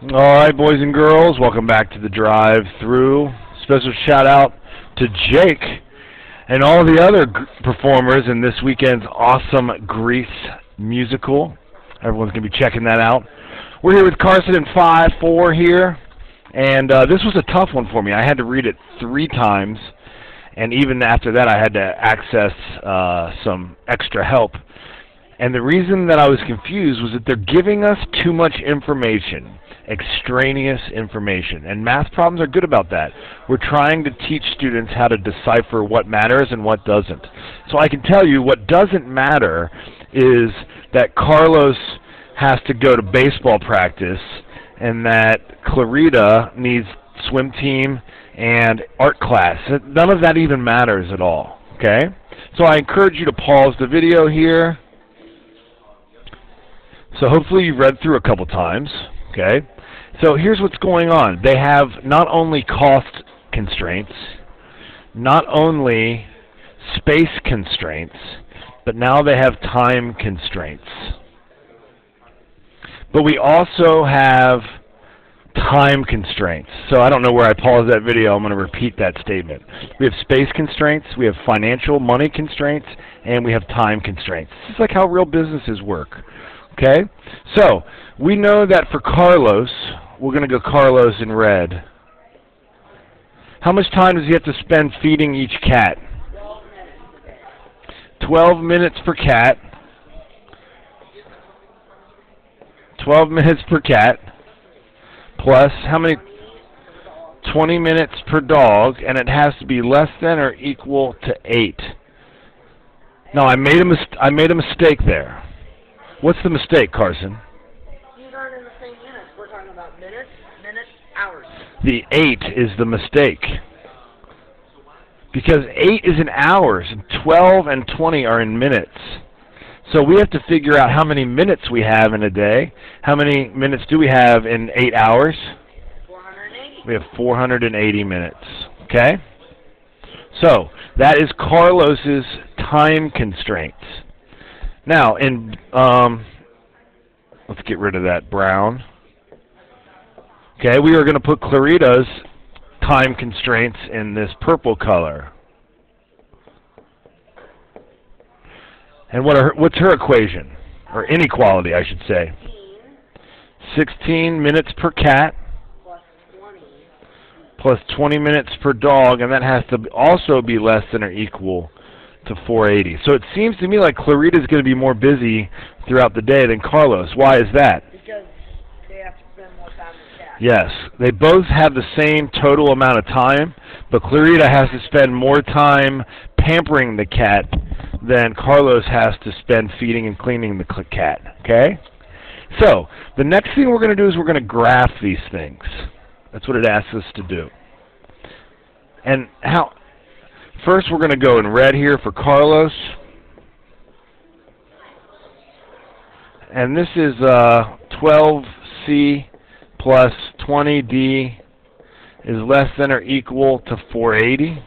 Alright, boys and girls, welcome back to the drive-through. Special shout out to Jake and all the other performers in this weekend's awesome Grease musical. Everyone's going to be checking that out. We're here with Carson in 5-4 here, and this was a tough one for me. I had to read it 3 times, and even after that I had to access some extra help. And the reason that I was confused was that they're giving us too much information. Extraneous information, and math problems are good about that. We're trying to teach students how to decipher what matters and what doesn't. So I can tell you what doesn't matter is that Carlos has to go to baseball practice and that Clarita needs swim team and art class. None of that even matters at all, okay? So I encourage you to pause the video here. So hopefully you've read through a couple times, okay? So here's what's going on. They have not only cost constraints, not only space constraints, but now they have time constraints. But we also have time constraints. So I don't know where I paused that video. I'm going to repeat that statement. We have space constraints, we have financial money constraints, and we have time constraints. This is like how real businesses work. Okay? So we know that for Carlos, we're going to go Carlos in red. How much time does he have to spend feeding each cat? 12 minutes per cat. 12 minutes per cat. Plus, how many? 20 minutes per dog, and it has to be less than or equal to 8. No, I made a mistake there. What's the mistake, Carson? These aren't in the same units. We're talking about minutes, hours. The 8 is the mistake. Because 8 is in hours, and 12 and 20 are in minutes. So we have to figure out how many minutes we have in a day. How many minutes do we have in 8 hours? 480. We have 480 minutes. Okay? So that is Carlos's time constraints. Now, let's get rid of that brown. Okay, we are going to put Clarita's time constraints in this purple color. And what's her equation? Or inequality, I should say. 16 minutes per cat plus 20 minutes per dog, and that has to also be less than or equal to 480. So it seems to me like Clarita is going to be more busy throughout the day than Carlos. Why is that? Because they have to spend more time with cats. Yes, they both have the same total amount of time, but Clarita has to spend more time pampering the cat than Carlos has to spend feeding and cleaning the cat. Okay? So the next thing we're going to do is we're going to graph these things. That's what it asks us to do. And how? First, we're going to go in red here for Carlos. And this is 12C plus 20D is less than or equal to 480.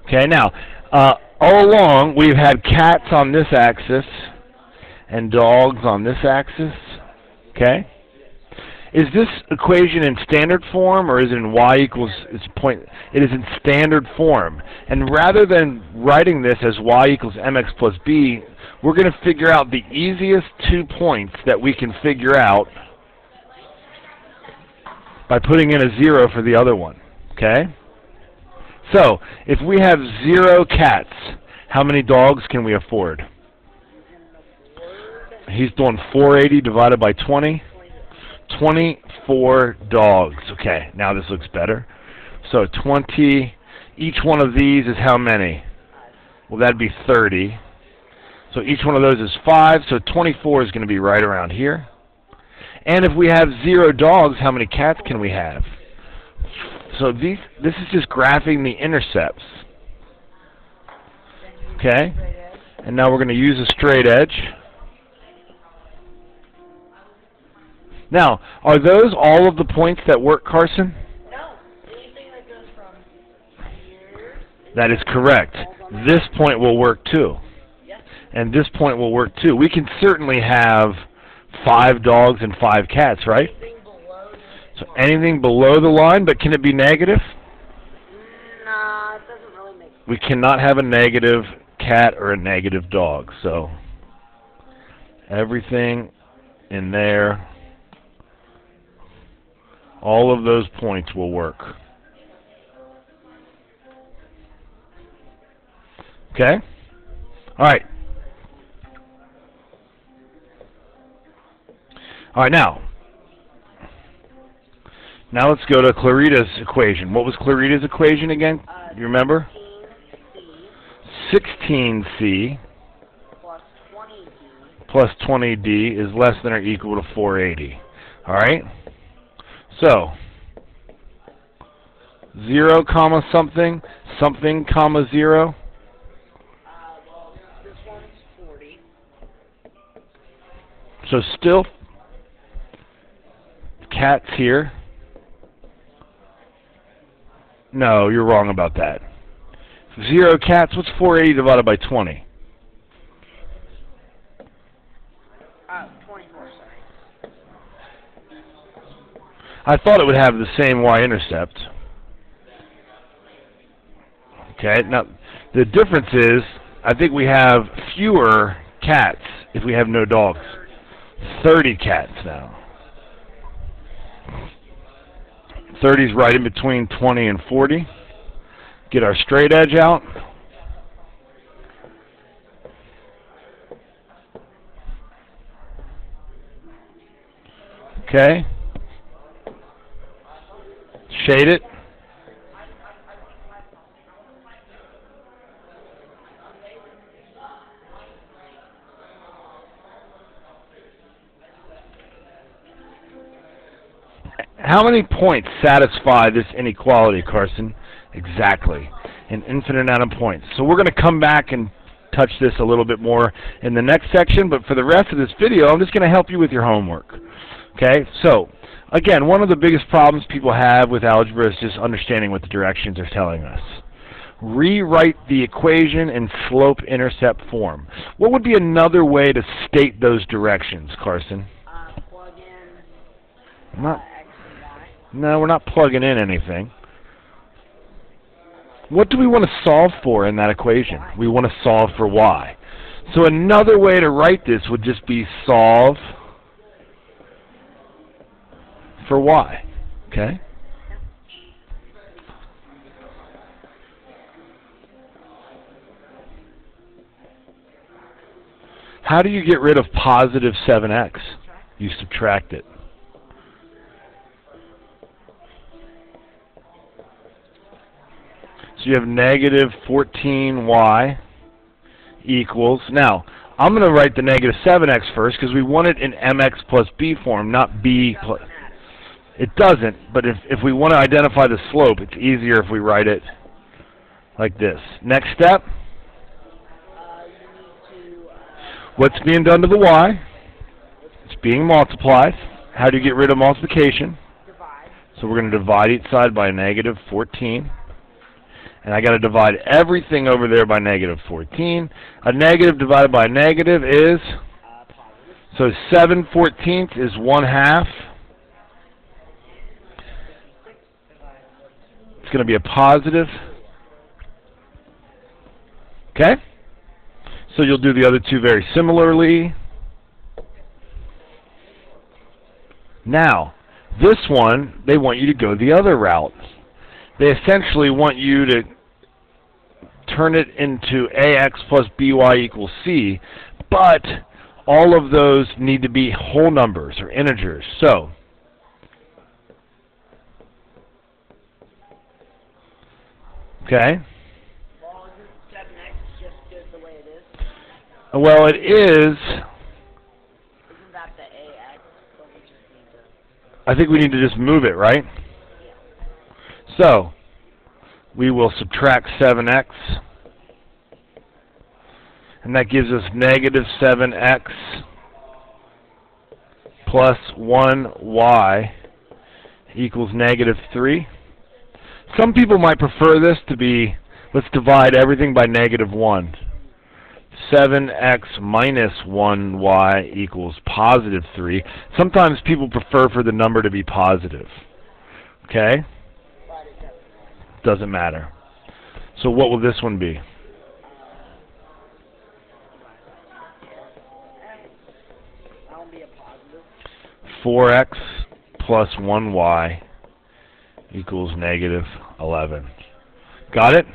Okay, now, all along, we've had cats on this axis and dogs on this axis. Okay? Is this equation in standard form, or is it in y equals its point? It is in standard form. And rather than writing this as y equals mx plus b, we're going to figure out the easiest 2 points that we can figure out by putting in a 0 for the other one. Okay? So, if we have 0 cats, how many dogs can we afford? He's doing 480 divided by 20. 24 dogs. Okay, now this looks better. So 20, each one of these is how many? Well, that'd be 30. So each one of those is 5, so 24 is going to be right around here. And if we have 0 dogs, how many cats can we have? So this is just graphing the intercepts. Okay? And now we're going to use a straight edge. Now, are those all of the points that work, Carson? No. Anything that goes from here. That is correct. This point will work too. Yes. And this point will work too. We can certainly have 5 dogs and 5 cats, right? Anything below So anything below the line, but can it be negative? Nah, it doesn't really make sense. We cannot have a negative cat or a negative dog. So everything in there, all of those points will work. Okay? All right. All right, now let's go to Clarita's equation. What was Clarita's equation again? You remember? 16C plus 20D is less than or equal to 480. All right? So, 0 comma something, something comma 0. Well, this one's 40. So still cats here. No, you're wrong about that. 0 cats, what's 480 divided by 20? 24, sorry. I thought it would have the same y-intercept. Okay, now the difference is I think we have fewer cats if we have no dogs. 30 cats now. 30 is right in between 20 and 40. Get our straight edge out. Okay. Shade it. How many points satisfy this inequality, Carson? Exactly. An infinite amount of points. So we're going to come back and touch this a little bit more in the next section, but for the rest of this video, I'm just going to help you with your homework. Okay? So, again, one of the biggest problems people have with algebra is just understanding what the directions are telling us. Rewrite the equation in slope-intercept form. What would be another way to state those directions, Carson? Plug in Not, X and Y. no, we're not plugging in anything. What do we want to solve for in that equation? We want to solve for y. So another way to write this would just be solve for y. Okay? How do you get rid of positive 7x? You subtract it. So you have negative 14y equals, now, I'm going to write the negative 7x first because we want it in mx plus b form, not b plus. It doesn't, but if we want to identify the slope, it's easier if we write it like this. Next step. What's being done to the y? It's being multiplied. How do you get rid of multiplication? Divide. So we're going to divide each side by negative 14. And I got to divide everything over there by negative 14. A negative divided by a negative is, so 7/14 is 1/2. It's going to be a positive. Okay? So you'll do the other two very similarly. Now, this one, they want you to go the other route. They essentially want you to turn it into ax plus by equals c, but all of those need to be whole numbers or integers. So, okay. Well, isn't 7x just good the way it is? Well, it is. Isn't that the ax? But we just need to... I think we need to just move it, right? So, we will subtract 7x, and that gives us negative 7x plus 1y equals negative 3. Some people might prefer this to be, let's divide everything by negative 1. 7x minus 1y equals positive 3. Sometimes people prefer for the number to be positive. Okay? But it doesn't. Doesn't matter. So what will this one be? That'll be a positive. 4x plus 1y equals negative 11. Got it?